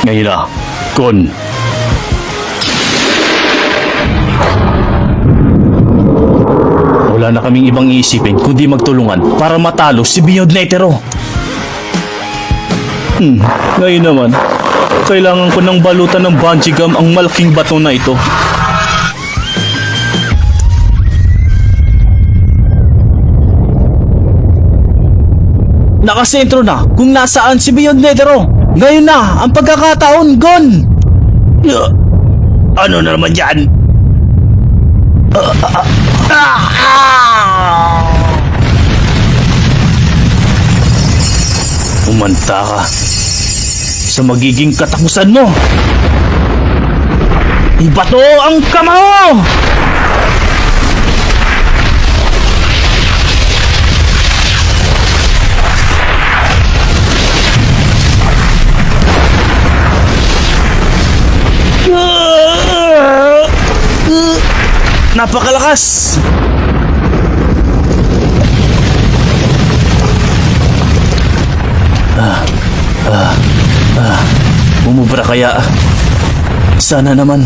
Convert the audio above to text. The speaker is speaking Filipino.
Ngayon na, Gon. Wala na kaming ibang iisipin kundi magtulungan para matalo si Beyond Netero. Ngayon naman, kailangan ko ng balutan ng bungee gum ang malaking bato na ito. Nakasentro na kung nasaan si Beyond Netero. Ngayon na ang pagkakataon, Gon! Ano na naman yan? Umanta ka sa magiging katapusan mo. Ibato ang kamao! Napakalakas! Umubra kaya? Sana naman.